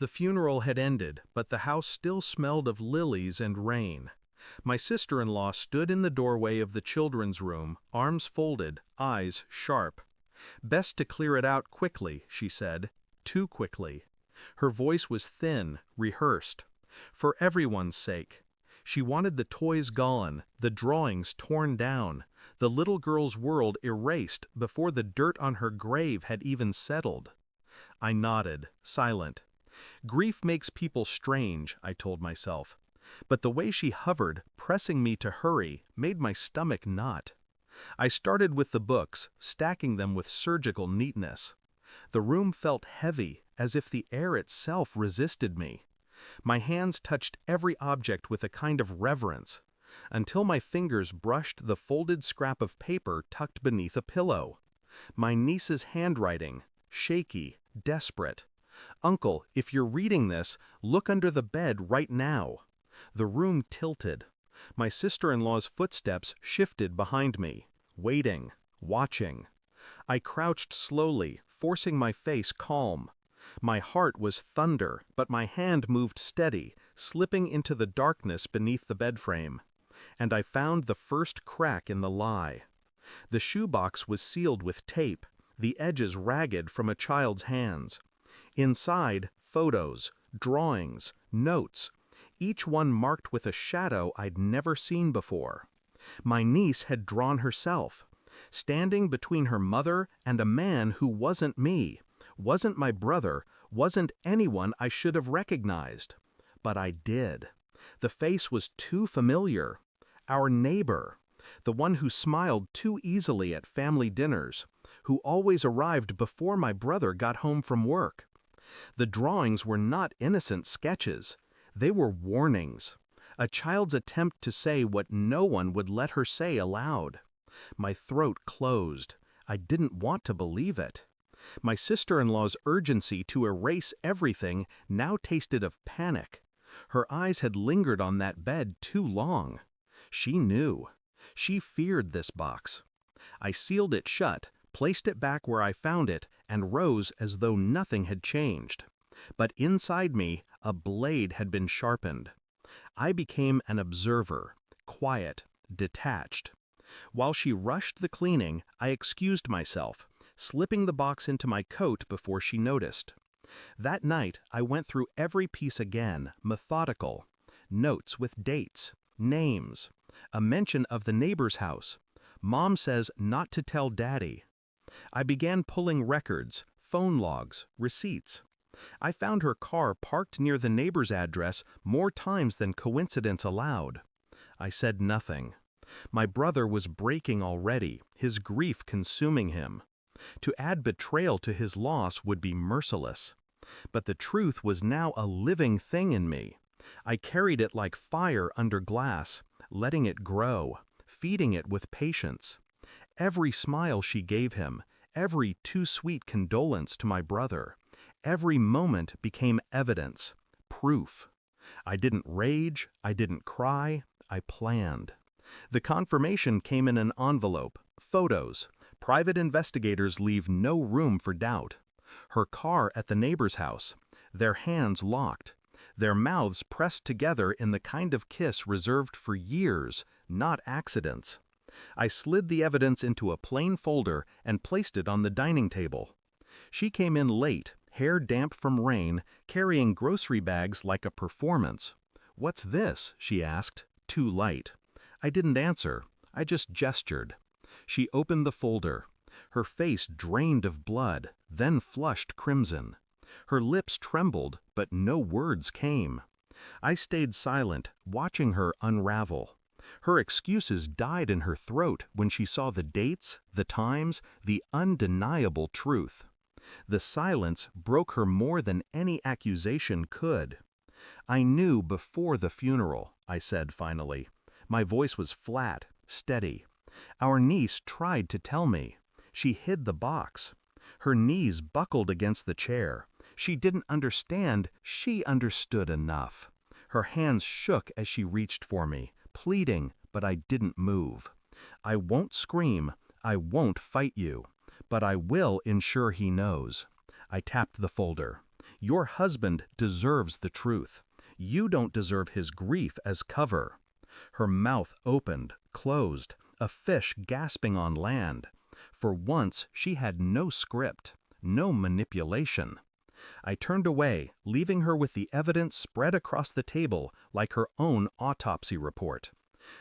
The funeral had ended, but the house still smelled of lilies and rain. My sister-in-law stood in the doorway of the children's room, arms folded, eyes sharp. "Best to clear it out quickly," she said. Too quickly. Her voice was thin, rehearsed. For everyone's sake. She wanted the toys gone, the drawings torn down, the little girl's world erased before the dirt on her grave had even settled. I nodded, silent. Grief makes people strange, I told myself. But the way she hovered, pressing me to hurry, made my stomach knot. I started with the books, stacking them with surgical neatness. The room felt heavy, as if the air itself resisted me. My hands touched every object with a kind of reverence, until my fingers brushed the folded scrap of paper tucked beneath a pillow. My niece's handwriting, shaky, desperate. "Uncle, if you're reading this, look under the bed right now." The room tilted. My sister-in-law's footsteps shifted behind me, waiting, watching. I crouched slowly, forcing my face calm. My heart was thunder, but my hand moved steady, slipping into the darkness beneath the bedframe. And I found the first crack in the lie. The shoebox was sealed with tape, the edges ragged from a child's hands. Inside, photos, drawings, notes, each one marked with a shadow I'd never seen before. My niece had drawn herself, standing between her mother and a man who wasn't me, wasn't my brother, wasn't anyone I should have recognized. But I did. The face was too familiar. Our neighbor, the one who smiled too easily at family dinners, who always arrived before my brother got home from work. The drawings were not innocent sketches. They were warnings. A child's attempt to say what no one would let her say aloud. My throat closed. I didn't want to believe it. My sister-in-law's urgency to erase everything now tasted of panic. Her eyes had lingered on that bed too long. She knew. She feared this box. I sealed it shut, placed it back where I found it, and rose as though nothing had changed. But inside me, a blade had been sharpened. I became an observer, quiet, detached. While she rushed the cleaning, I excused myself, slipping the box into my coat before she noticed. That night, I went through every piece again, methodical. Notes with dates, names, a mention of the neighbor's house. Mom says not to tell Daddy. I began pulling records, phone logs, receipts. I found her car parked near the neighbor's address more times than coincidence allowed. I said nothing. My brother was breaking already, his grief consuming him. To add betrayal to his loss would be merciless. But the truth was now a living thing in me. I carried it like fire under glass, letting it grow, feeding it with patience. Every smile she gave him, every too sweet condolence to my brother, every moment became evidence, proof. I didn't rage, I didn't cry, I planned. The confirmation came in an envelope, photos. Private investigators leave no room for doubt. Her car at the neighbor's house, their hands locked, their mouths pressed together in the kind of kiss reserved for years, not accidents. I slid the evidence into a plain folder and placed it on the dining table. She came in late, hair damp from rain, carrying grocery bags like a performance. "What's this?" she asked, too light. I didn't answer. I just gestured. She opened the folder. Her face drained of blood, then flushed crimson. Her lips trembled, but no words came. I stayed silent, watching her unravel. Her excuses died in her throat when she saw the dates, the times, the undeniable truth. The silence broke her more than any accusation could. "I knew before the funeral," I said finally. My voice was flat, steady. "Our niece tried to tell me. She hid the box. Her knees buckled against the chair. She didn't understand. She understood enough." Her hands shook as she reached for me, pleading, but I didn't move. "I won't scream. I won't fight you. But I will ensure he knows." I tapped the folder. Your husband deserves the truth. You don't deserve his grief as cover. Her mouth opened, closed, a fish gasping on land. For once, she had no script, no manipulation. I turned away, leaving her with the evidence spread across the table like her own autopsy report.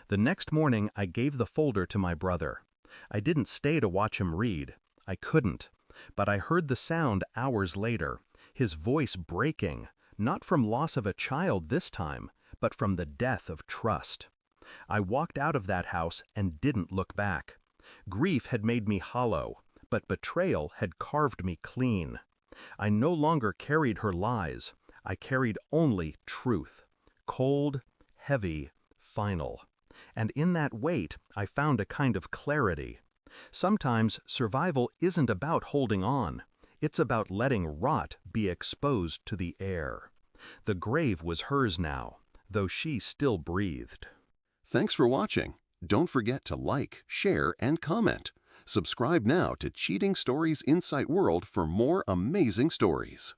The next morning, I gave the folder to my brother. I didn't stay to watch him read. I couldn't. But I heard the sound hours later, his voice breaking, not from loss of a child this time, but from the death of trust. I walked out of that house and didn't look back. Grief had made me hollow, but betrayal had carved me clean. I no longer carried her lies. I carried only truth. Cold, heavy, final. And in that weight, I found a kind of clarity. Sometimes survival isn't about holding on. It's about letting rot be exposed to the air. The grave was hers now, though she still breathed. Thanks for watching. Don't forget to like, share, and comment. Subscribe now to Cheating Stories Insight World for more amazing stories.